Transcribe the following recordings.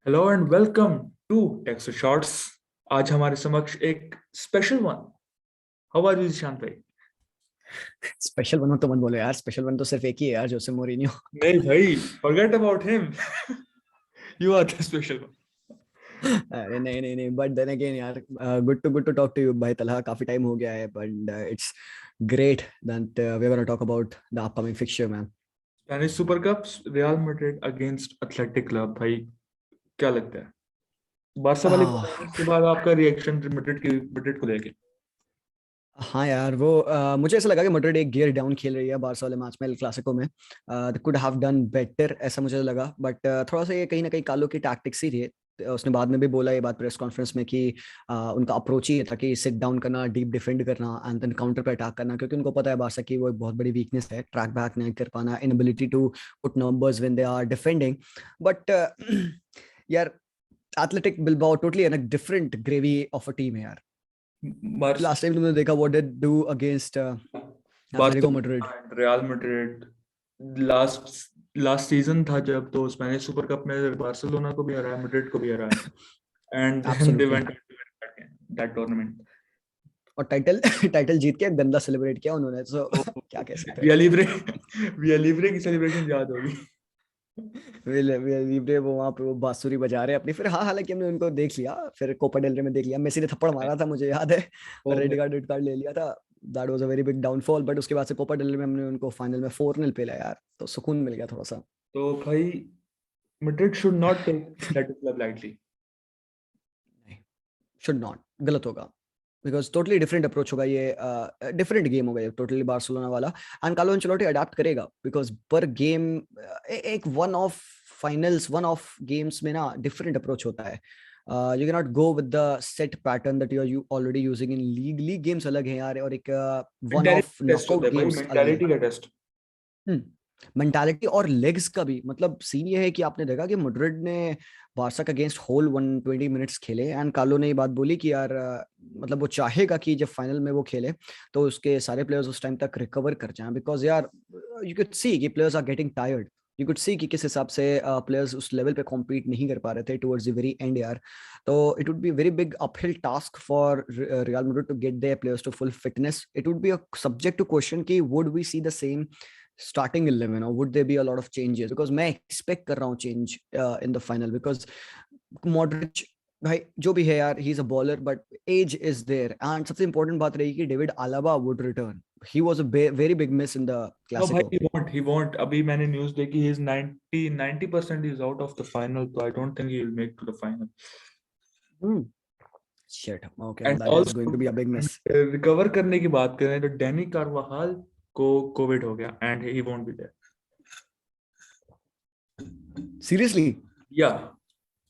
Hello and welcome to Texo shorts. आज हमारे समक्ष एक special one. How are you Shant भाई? स्पेशल वन तो मत बोलो यार। स्पेशल वन तो सिर्फ एक ही है यार, जोसे मोरिनियो। नहीं भाई, forget about him. You are the special one. अरे नहीं नहीं नहीं, बट देन अगेन यार, good to talk to you भाई तलहा। काफी टाइम हो गया है, but it's great that we are gonna talk about the upcoming fixture man. Spanish super Cup, Real Madrid against Athletic Club. भाई क्या लगता है बारसा वाली परफॉर्मेंस के बाद आपका रिएक्शन मैड्रिड को लेके? हाँ यार, वो मुझे ऐसा लगा कि मैड्रिड एक गियर डाउन खेल रही है बारसा वाले मैच में, एल क्लासिको में। They could have done better, ऐसा मुझे लगा। बट थोड़ा सा ये कहीं ना कहीं कालो की टैक्टिक्स ही थी। उसने बाद में भी बोला ये बात प्रेस कॉन्फ्रेंस में कि उनका अप्रोच ही ये था कि सिट डाउन करना, डीप डिफेंड करना एंड देन काउंटर पे अटैक करना, क्योंकि उनको पता है बारसा की वो एक बहुत बड़ी वीकनेस है, ट्रैक बैक नहीं कर पाना, inability to put numbers when they are defending. But यार, Athletic Bilbao totally a different gravy of a team है यार। बारसा लास्ट टाइम तुमने देखा what did do against Atletico Madrid. Barca Real Madrid last last season था जब, तो Spanish super cup में Barcelona को भी हराया, मैड्रिड को भी हराया। And then they absolutely. Went that tournament. और टाइटल टाइटल जीत के गंदा सेलिब्रेट किया उन्होंने, सो क्या कह सकते हैं। विया लिब्रे विया लिब्रे की सेलिब्रेशन याद होगी। लीब्रे वो वहां पे वो बांसुरी बजा रहे हैं अपनी। फिर हाँ, हालांकि हमने उनको देख लिया, फिर कोपा डेल रे में देख लिया, मेसी ने थप्पड़ मारा था मुझे याद है, ओ रेड कार्ड ले लिया था। That was a very big downfall. But उसके बाद से कोपा डेल रे में हमने उनको फाइनल में 4-0 पे लाया यार, तो सुकून मिल गया थोड़ा सा। तो भाई, Madrid should not take Athletic Club lightly. नहीं, शुड नॉट, गलत होगा। बिकॉज टोटली डिफरेंट अप्रोच होगा ये, डिफरेंट गेम होगा ये टोटली बार्सिलोना वाला। एंड कार्लो एंचेलोटी अडेप्ट करेगा, बिकॉज पर गेम एक one off finals, one off games में ना डिफरेंट अप्रोच होता है। You can not go with the set pattern that you are already using in league. League games अलग हैं यार, और एक वन ऑफ मेंटालिटी टेस्ट होता नॉकआउट है भाई, गेम्स अलग है। मेंटालिटी का टेस्ट। मेंटालिटी और लेग्स का भी मतलब सीन ये है कि आपने देखा कि मैड्रिड ने बारसा के अगेंस्ट होल 120 मिनट्स खेले, एंड कार्लो ने ये बात बोली कि यार मतलब वो चाहेगा कि जब फाइनल में वो खेले तो उसके सारे प्लेयर्स उस टाइम तक रिकवर कर जाएं, बिकॉज यार यू कुड सी कि players are getting tired. You could see कि किस हिसाब से प्लेयर्स उस लेवल पे कॉम्पीट नहीं कर पा रहे थे टुवर्ड्स द वेरी एंड यार। तो it would be very big uphill task for Real Madrid to get their players to full fitness. It would be a subject to question कि would we see the same starting 11 or would there be a lot of changes, because मैं expect कर रहा हूँ change in the final, because Modric भाई जो भी है यार, he is a bowler but age is there, and सबसे important बात रही कि David Alaba would return. He was a very big miss in the no भाई, Clasico. He won't. अभी मैंने न्यूज़ देखी, he is 90% is out of the final, तो I don't think he will make to the final. Hmm. Shit. Okay, and that is going also to be a big miss. Recover करने की बात करें तो Danny कार्वाहाल को covid हो गया and he won't be there. Seriously? या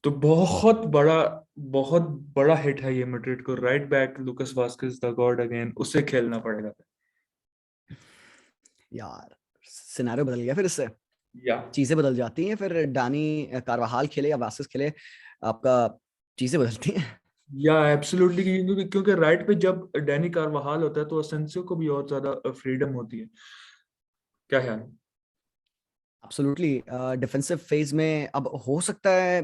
तो बहुत बड़ा हिट है ये मैड्रिड को। Right back Lucas Vazquez the God again, उससे खेलना पड़ेगा। यार, सिनेरियो बदल गया फिर इससे। या चीजें बदल जाती हैं फिर, डानी कार्वाहाल खेले या वासिस खेले, आपका चीजें बदलती हैं। या एब्सोल्युटली, क्योंकि राइट पे जब डैनी कार्वाहाल होता है तो असेंसियो को भी और ज्यादा फ्रीडम होती है। क्या ख्याल है? एब्सोल्युटली। डिफेंसिव फेज में अब हो सकता है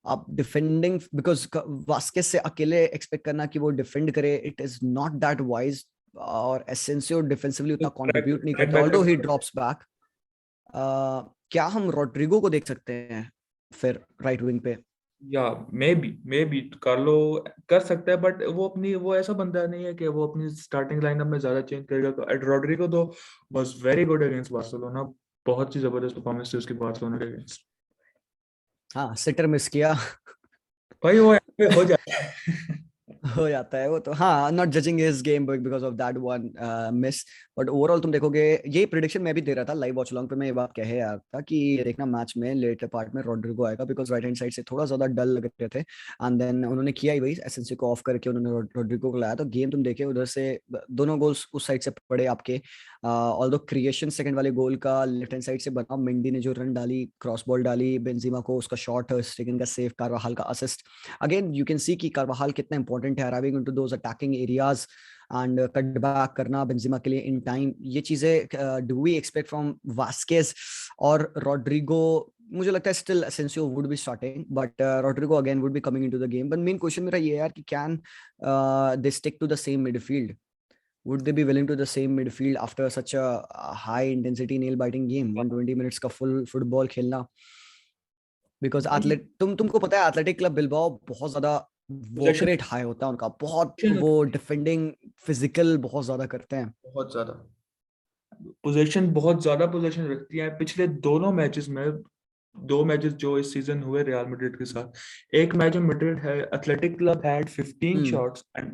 आप डिफेंडिंग, बिकॉज वास्केस से अकेले एक्सपेक्ट करना कि वो डिफेंड करे, it is not that wise. और एसेंसियो डिफेंसिवली उतना कंट्रीब्यूट नहीं राइट करता, बैक ऑल्दो ही रखना पड़ेगा। Drops back. क्या हम रोड्रिगो को देख सकते हैं फिर राइट विंग पे? या मे बी कार्लो कर सकता है, बट वो ऐसा बंदा नहीं है कि वो अपनी स्टार्टिंग लाइनअप में ज्यादा चेंज करेगा। तो रोड्रिगो तो was very good against Barcelona. बहुत ही जबरदस्त परफॉर्मेंस थी उसकी बार्सिलोना के अगेंस्ट। हाँ, सिटर मिस किया। भाई वो यहाँ पे हो जाता है। हो जाता है वो तो। हाँ, not judging his game because of that one miss. But overall तुम देखोगे, ये प्रिडिक्शन मैं भी दे रहा था लाइव वॉच लॉन्ग पे, मैं ये बात कह रहा था कि देखना मैच में लेटर पार्ट में रोड्रिगो आएगा, बिकॉज राइट हैंड साइड से थोड़ा ज्यादा डल लग रहे थे, एंड देन उन्होंने किया ही वही, एसेंसी को ऑफ करके उन्होंने रोड्रिगो को लाया, तो गेम तुम देखे उधर से दोनों गोल्स उस साइड से पड़े आपके। ऑल्दो क्रिएशन सेकंड वाले गोल का लेफ्ट हैंड साइड से बना, मेंडी ने जो रन डाली, क्रॉस बॉल डाली बेंजीमा को, उसका शॉट, स्टेगन का सेव, कार्वाहाल का असिस्ट। अगेन यू कैन सी कि कार्वाहाल कितना इंपॉर्टेंट है arriving into those attacking areas and cut back करना बेंजिमा के लिए इन टाइम। ये चीजें do we expect from Vasquez और रोड्रिगो? मुझे लगता है still Asensio would be starting, but Rodrigo again would be coming into the game. But main question मेरा ये है यार कि can they stick to the same midfield? Would they be willing to the same midfield after such a high intensity nail biting game, 120 minutes का full football खेलना? Because भाई तुमको पता है एथलेटिक क्लब बिलबाओ बहुत ज्यादा वर्क पोजेशन रेट हाई होता है उनका, बहुत वो डिफेंडिंग फिजिकल बहुत ज्यादा करते हैं। बहुत ज्यादा पोजीशन बहुत ज्यादा पोजीशन रखती है। पिछले दोनों मैचेस में, दो मैचेस जो इस सीजन हुए रियल मैड्रिड के साथ, एक मैच में मैड्रिड है athletic club had 15 hmm shots and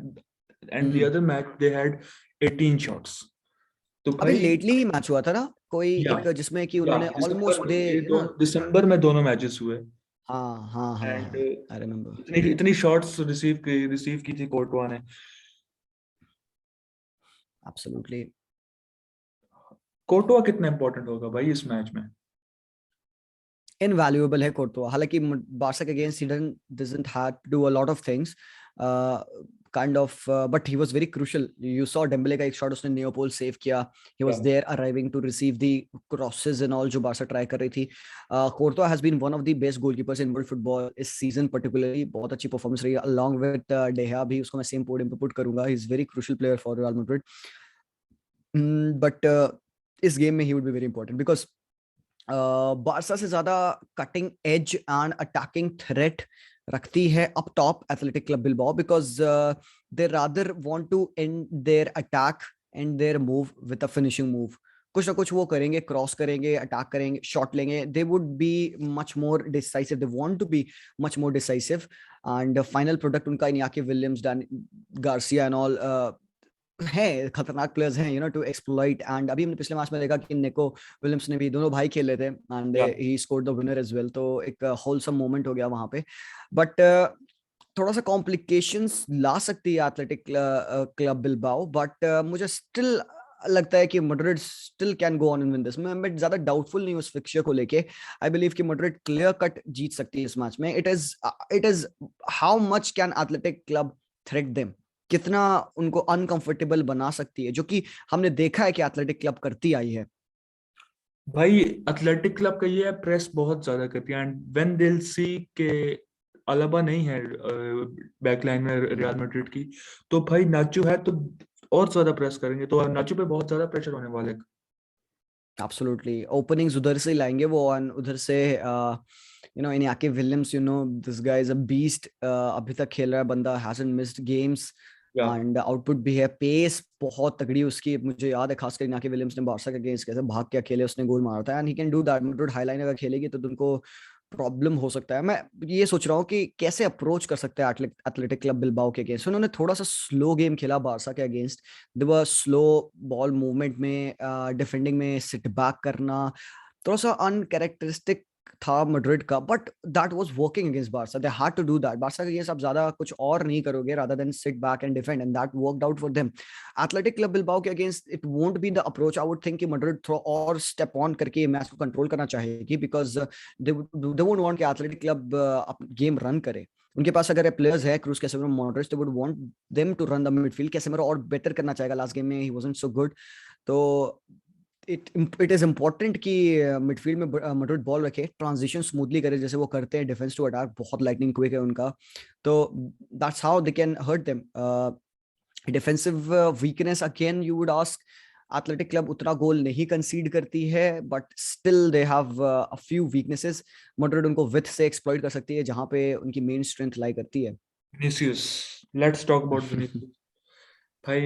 the hmm other match they had 18 shots. तो अभी भाई लेटली ही मैच हुआ था ना कोई या एक, जिसमें कि या उन्होंने दिसंबर ऑलमोस्ट में दे ये ना। दिसंबर में दोनों मैचेस हुए। हाँ हाँ हाँ एंड हाँ, आई रिमेम्बर। इतनी इतनी शॉट्स रिसीव की थी कोर्टवा ने। एब्सोल्युटली। कोर्टवा कितना इंपॉर्टेंट होगा भाई इस मैच में? इनवैल्यूएबल है कोर्टवा, हालांकि बार्सा के against he doesn't have to do a lot of things kind of, but he was very crucial. You saw Dembele का एक शॉट उसने नियोपोल सेव किया, he was there arriving to receive the crosses and all जो Barca try कर रही थी। Courtois has been one of the best goalkeepers in world football इस सीजन पर्टिकुलरली, बहुत अच्छी परफॉर्मेंस रही है अलोंग विद डेहा भी, उसको मैं सेम पोडियम पे पुट करूंगा। He is very crucial player for Real Madrid, but इस गेम में he would be very important because Barca से ज्यादा cutting edge and attacking threat रखती है up top Athletic Club Bilbao, because they rather want to end their attack and their move with a finishing move. कुछ ना कुछ वो करेंगे, cross करेंगे, अटैक करेंगे, शॉट लेंगे। They would be much more decisive, they want to be much more decisive, and final product उनका Inaki Williams, Garcia and all है, खतरनाक प्लेयर्स हैं, you know, to exploit. And अभी हमने पिछले मैच में देखा कि निको विलियम्स ने भी, दोनों भाई खेल रहे थे and yeah he scored the winner as well, तो एक होलसम मोमेंट हो गया वहां पे। बट थोड़ा सा कॉम्प्लिकेशंस ला सकती है एथलेटिक क्लब बिलबाओ, बट मुझे स्टिल लगता है कि Madrid still can go on and win this. मैं ज्यादा डाउटफुल नहीं हूँ उस फिक्चर को लेके। आई बिलीव कि मैड्रिड क्लियर कट जीत सकती है इस मैच में। It is how much can athletic club threat them, कितना उनको अनकंफर्टेबल बना सकती है, जो कि हमने देखा है कि एथलेटिक क्लब करती आई है। भाई एथलेटिक क्लब का ये है, प्रेस बहुत ज्यादा करती है and when they will see के अलाबा नहीं है बैकलाइन में रियल मैड्रिड की, तो भाई नाचो है तो और ज्यादा प्रेस करेंगे, तो नाचो पे बहुत ज्यादा प्रेशर होने वाला है। एब्सोल्युटली, ओपनिंग्स उधर से ही लाएंगे वो, और उधर से you know Inaki Williams, you know this guy is a beast, अभी तक खेल रहा है बंदा, हैजंट मिस्ड गेम्स या एंड आउटपुट भी है, पेस बहुत तगड़ी उसकी, मुझे याद है खासकर इनियाकी विलियम्स ने बार्सा के अगेंस्ट कैसे भाग के अकेले उसने गोल मारा था, and he can do that. Madrid highline अगर खेलेगी तो तुमको प्रॉब्लम हो सकता है। मैं ये सोच रहा हूँ कि कैसे अप्रोच कर सकते हैं एथलेटिक क्लब बिलबाओ के अगेंस्ट। उन्होंने थोड़ा सा स्लो गेम खेला बारसा के against, they were slow ball movement में, डिफेंडिंग में सिट बैक करना थोड़ा सा अनकैरेक्टरिस्टिक था मैड्रिड का, but that was working against Barca, they had to do that. Barca के अगेंस्ट आप ज्यादा कुछ और नहीं करोगे rather than sit back and defend, and that worked out for them. Athletic Club Bilbao के against it won't be the approach. I would think कि Madrid थोड़ा और स्टेप ऑन करके मैच को कंट्रोल करना चाहेगी, बिकॉज दे वोंट वांट कि Athletic Club game run करे। उनके पास अगर प्लेयर्स है, Kroos, Casemiro, Modric, they would want them to run the midfield. Casemiro और बेटर करना चाहेगा, लास्ट गेम में ही वाजंट सो गुड, तो इट इज इम्पोर्टेंट कि मिडफील्ड में मैड्रिड बॉल रखे, ट्रांजिशन स्मूथली करे जैसे वो करते हैं, डिफेंस टू अटैक बहुत लाइटनिंग क्विक है उनका, तो that's how they can hurt them. Defensive weakness again you would ask, Athletic Club उतना गोल नहीं कंसीड करती है, but still they have a few weaknesses. Madrid उनको विथ से एक्सप्लॉइट कर सकती है जहां पे उनकी मेन स्ट्रेंथ लाई करती है। Vinicius, let's talk about Vinicius भाई।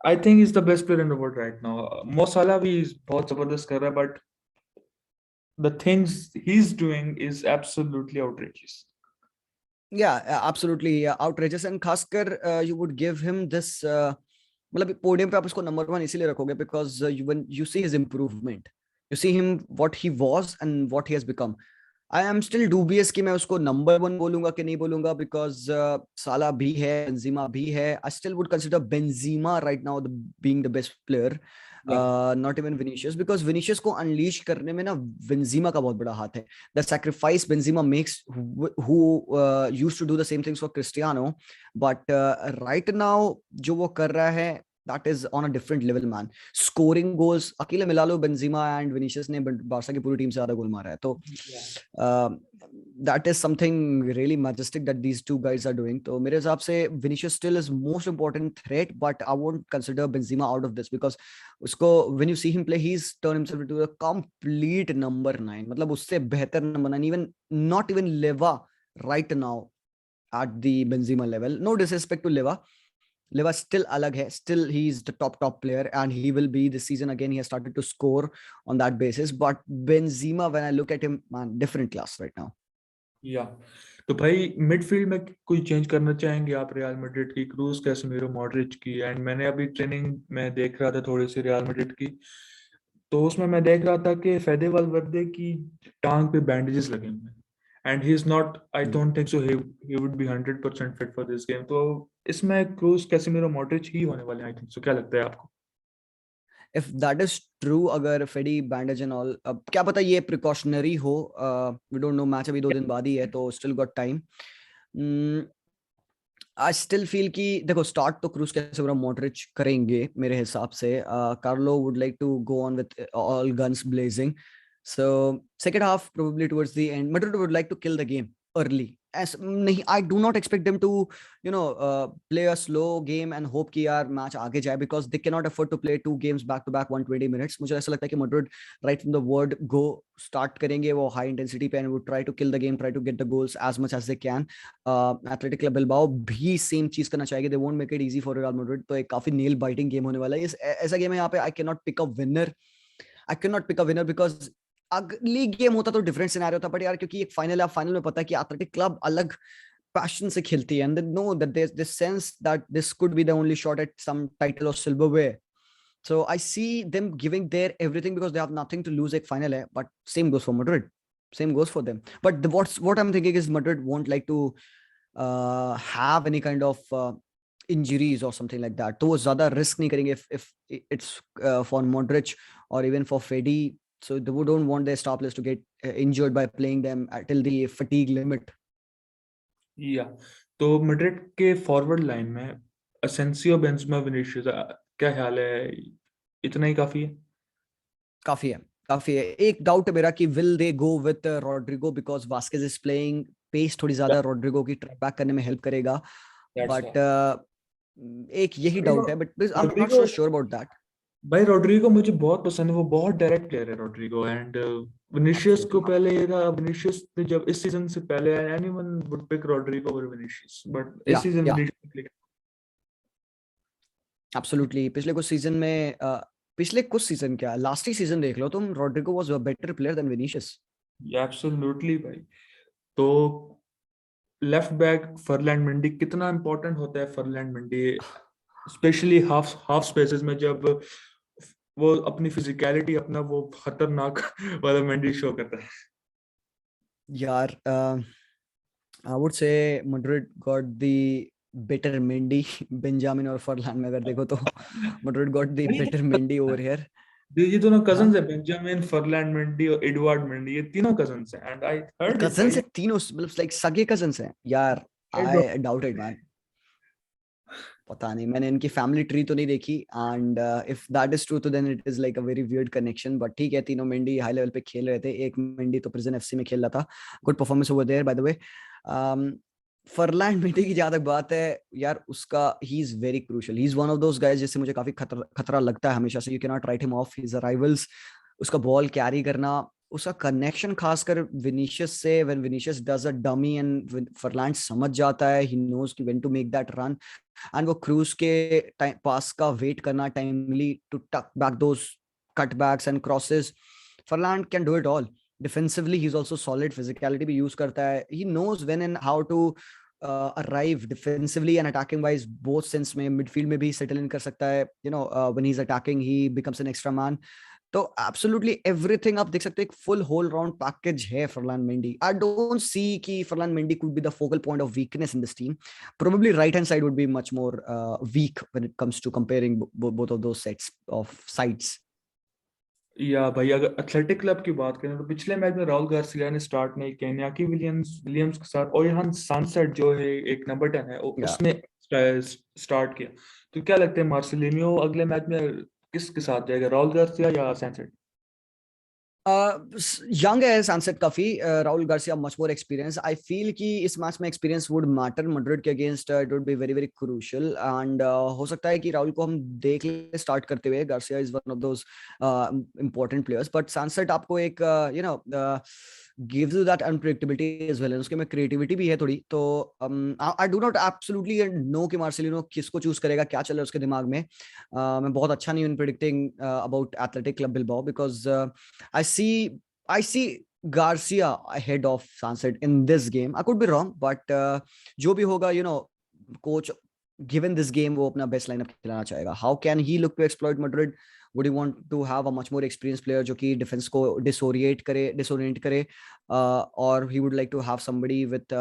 I think is the best player in the world right now. Mo Salah भी बहुत जबरदस्त कर रहा है, but the things he's doing is absolutely outrageous. Absolutely outrageous, and खासकर you would give him this, मतलब podium पे आप उसको नंबर 1 इसीलिए रखोगे because you see his improvement, you see him what he was and what he has become. I am still dubious कि मैं उसको नंबर 1 बोलूंगा कि नहीं बोलूंगा, बिकॉज साला भी है, बेंजीमा भी है। I still would consider Benzema right now being the best player, Yeah. Not even Vinicius, because Vinicius को अनलीश करने में ना बेंजीमा का बहुत बड़ा हाथ है। The sacrifice Benzema makes, who used to do the same things for Cristiano, but right now जो वो कर रहा है that is on a different level, man. Scoring goals, अकेले मिला लो बेंजीमा एंड विनीशियस ने बार्सा की पूरी टीम से ज्यादा गोल मारा है, तो that is something really majestic that these two guys are doing. तो मेरे हिसाब से Vinicius still is most important threat, but I won't consider Benzema out of this because उसको when you see him play, he's turned himself into a complete number 9. मतलब उससे बेहतर number 9, even not even Leva right now at the Benzema level. No disrespect to Leva. Leva still alag hai. Still he's the top player and he will be this season again. He has started to score on that basis. But Benzema, when I look at him, man, different class right now. या तो भाई midfield में कोई change करना चाहेंगे आप real Madrid की? Cruise, Casemiro, Modric की? एंड मैंने अभी ट्रेनिंग में देख रहा था थोड़ी सी रियल मैड्रिड की, तो उसमें मैं देख रहा था कि फेदे वालवर्दे की टांग पे बैंडेजेस लगे हुए हैं and he is not, I don't think so he would B 100% fit for this game. तो इसमें क्रूज, कैसेमीरो, मॉड्रिच ही होने वाले हैं, आई थिंक सो। क्या लगता है आपको? If that is true, अगर फेडी बैंडेज एंड ऑल, अब क्या पता ये प्रिकॉशनरी हो, वी डोंट नो, मैच अभी 2 दिन बाद ही है तो still got time. I still feel कि देखो स्टार्ट तो क्रूज कैसेमीरो मॉड्रिच करेंगे मेरे हिसाब से। Carlo would like to go on with all guns blazing, so second half probably towards the end Madrid would like to kill the game early, as nahi, I do not expect them to play a slow game and hope कि यार match आगे जाए, because they cannot afford to play 2 games back to back 120 minutes. मुझे ऐसा लगता है कि Madrid right from the word go start करेंगे वो high intensity पे and would try to kill the game, try to get the goals as much as they can. Athletic Club Bilbao भी same चीज करना चाहेगी, they won't make it easy for Real Madrid, तो एक काफी nail biting game होने वाला है। ऐसा गेम है यहाँ पे I cannot pick a winner because अगली गेम होता तो डिफरेंट सिनेरियो था, बट यार क्योंकि एक फाइनल है, फाइनल में पता है कि एथलेटिक क्लब अलग पैशन से खेलती है, and they know that there is this sense that this could be the only shot at some title और silverware, so I see them giving their everything because they have nothing to lose. एक final है, but same goes for Madrid, same goes for them, but what I am thinking is Madrid won't like to have any kind of injuries or something like that, तो वो ज्यादा risk नहीं करेंगे if it's for Modric or even for Fedi. So they don't want their star players to get injured by playing them till the fatigue limit. या तो Madrid के forward line में Asensio, Benzema, Vinicius, क्या ख्याल है? इतना ही काफी है? काफी है। एक डाउट है मेरा कि will they go with Rodrigo because Vasquez is playing, pace थोड़ी ज्यादा Rodrigo की ट्रैक बैक करने में हेल्प करेगा, बट एक यही डाउट है, but I am not so sure about that. भाई रोड्रिगो मुझे बहुत पसंद है, वो बहुत डायरेक्ट प्लेयर है रोड्रिगो, एंड विनीशियस को पहले ये था, विनीशियस ने जब इस सीजन से पहले आया, anyone would pick Rodrygo over Vinicius, but इस सीजन विनीशियस एब्सोल्युटली। पिछले कुछ सीजन क्या, लास्ट ही सीजन देख लो तुम, Rodrygo was a better player than Vinicius. Absolutely भाई। तो लेफ्ट बैक फर्लैंड मेंडी, कितना इंपॉर्टेंट होता है Ferland Mendy, especially half spaces में, जब वो अपनी फिजिकलिटी, अपना वो खतरनाक वाला मेंडी शो करता है। यार I would say Madrid got the better Mendy, Benjamin और फर्लैंड में अगर देखो तो Madrid got the better Mendy over here. ये दोनों कजिन्स है, बेंजामिन, फर्लैंड मेंडी और एडवर्ड मेंडी, ये तीनों कजिन्स हैं, एंड आई हर्ड कजिन्स है तीनों, मतलब लाइक सगे कजिन्स हैं यार। आई डाउटेड मैन, पता नहीं, मैंने इनकी फैमिली ट्री तो नहीं देखी, and if that is true तो then it is like a very weird connection, but ठीक है, तीनों मेंडी हाई लेवल पे खेल रहे थे। एक मेंडी तो प्रिजन एफसी में खेल रहा था, good performance over there by the way. Ferland Mendy की जहां तक बात है यार, उसका he is very crucial, he is one of those guys जिससे मुझे काफी खतरा लगता है हमेशा से। You can not write him off, he is rivals. उसका बॉल कैरी करना, उसका कनेक्शन खासकर विनीशियस से, when Vinicius does a dummy and Ferland समझ जाता है, ही नोज कि when to make that run, and वो क्रूज के पास का वेट करना timely to tuck back those cutbacks and crosses. Ferland can do it all. Defensively he is also solid, physicality भी यूज करता है, he knows when and how to arrive defensively and attacking wise, both sense में, midfield में भी settle in कर सकता है, you know, when he's attacking he becomes an extra man. तो absolutely everything आप देख सकते हैं, एक full whole round package है Ferland Mendy. I don't see कि फर्लैंड Mendy could be the focal point of weakness in this team. Probably right hand side would be much more weak when it comes to comparing both of those sets of sides. या भाई अगर athletic club की बात करें तो पिछले match में Rahul Garcia ने स्टार्ट नहीं किया, इनाकी विलियम्स के साथ, और यहाँ सनसेट जो है एक नंबर 10 है, उसने स्टार्ट किया। तो क्या लगता है मार्सिलिनियो अगले मैच में किसके साथ जाएगा, राहुल गार्सिया या सैनसेट? यंग है सनसेट काफी, Rahul Garcia much more experience. I feel कि इस मैच में एक्सपीरियंस वुड मैटर मैड्रिड के against, it would be very very crucial. And हो सकता है कि राहुल को हम देख ले स्टार्ट करते हुए, Garcia is one of those important players, but sunset आपको एक you know gives you that unpredictability as well, and उसके में क्रिएटिविटी भी है थोड़ी। तो I do not absolutely know कि मार्सेलिनो किसको चूज करेगा, क्या चल रहा है उसके दिमाग में। मैं बहुत अच्छा नहीं हूँ in predicting about athletic Club Bilbao, because I see I see Garcia ahead of Sunset in this game. I could be wrong, but जो भी होगा, coach given this game वो अपना best lineup खिलाना चाहेगा. How can he look to exploit Madrid? Would he want to have a much more experienced player जो कि defense को disorient करे, or he would like to have somebody with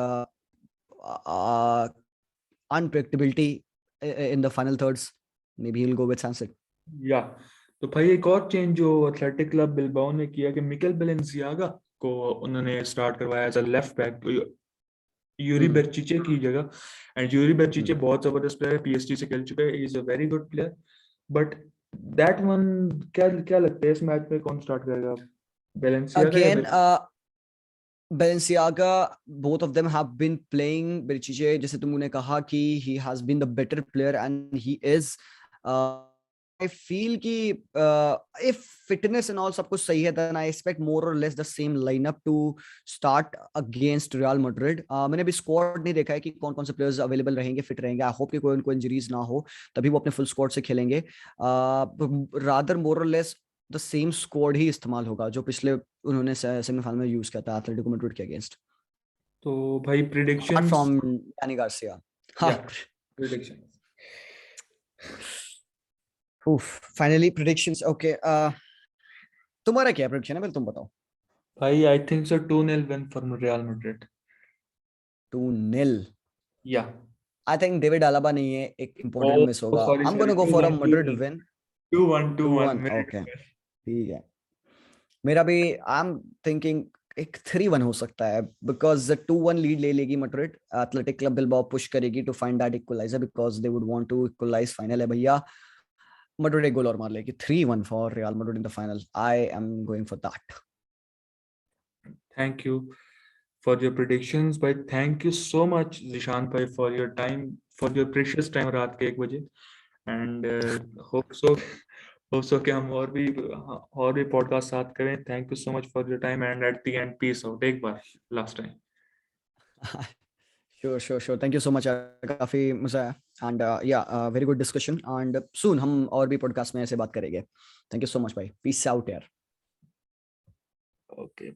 unpredictability in the final thirds? Maybe he'll go with Sunset. या तो भाई एक और change जो एथलेटिक क्लब बिलबाओ ने किया कि मिकेल बेलेंसियागा को उन्होंने स्टार्ट करवाया as a left back Yuri Berchiche की जगह। एंड यूरी बेरचिचे बहुत जबरदस्त प्लेयर है, पीएसजी से खेल चुके हैं, is a very good player. But that one, क्या क्या लगता है इस मैच में कौन स्टार्ट करेगा, बेलेंसियागा या Again, Balenciaga, both of them have been playing. Berichiche, जैसे तुमने कहा कि he has been the better player and he is. I feel कि if fitness and all सब कुछ सही है, then I expect more or less the same lineup to start against Real Madrid. मैंने अभी स्क्वाड नहीं देखा है कि कौन कौन से प्लेयर्स अवेलेबल रहेंगे, फिट रहेंगे। आई होप कि कोई उनको इंजरीज ना हो, तभी वो अपने फुल स्क्वाड से खेलेंगे। रादर मोर और लेस द सेम स्क्वाड ही इस्तेमाल होगा जो पिछले उन्होंने सेमीफाइनल में यूज किया था एथलेटिको मैड्रिड के अगेंस्ट, तो भाई अपार्ट प्रिडिक्शंस फ्रॉम यानी गार्सिया। हाँ, या प्रिडिक्शन। Finally predictions. ओके, तुम्हारा क्या प्रेडिक्शन है, पहले तुम बताओ। भाई I think so 2-0 win for Real Madrid. 2-0। या आई थिंक डेविड अलाबा नहीं है, एक इंपॉर्टेंट ओ मिस होगा। Sorry I am sorry, gonna go for a 2-1 Madrid 2-1 win. 2-1 2-1 2-1, मेरे ओके, ठीक है। मेरा भी आई एम थिंकिंग एक 3-1 हो सकता है, बिकॉज 2-1 लीड ले लेगी Madrid. Athletic Club Bilbao push करेगी to find that equaliser, because they would want to equalise. Final है भैया, मैड्रिड एक गोल और मार लेगी। 3-1 for Real Madrid in the final. I am going for that. Thank you for your predictions, भाई। Thank you so much Zishan भाई for your time, for your precious time रात के 1 बजे। And hope so कि हम और भी podcast साथ करें। Thank you so much for your time and at the end peace out एक बार last time। Sure sure sure, thank you so much, काफी मजा आया। एंड या, very good discussion. And soon हम और भी पॉडकास्ट में ऐसे बात करेंगे। थैंक यू सो मच भाई, पीस आउट यार। Okay,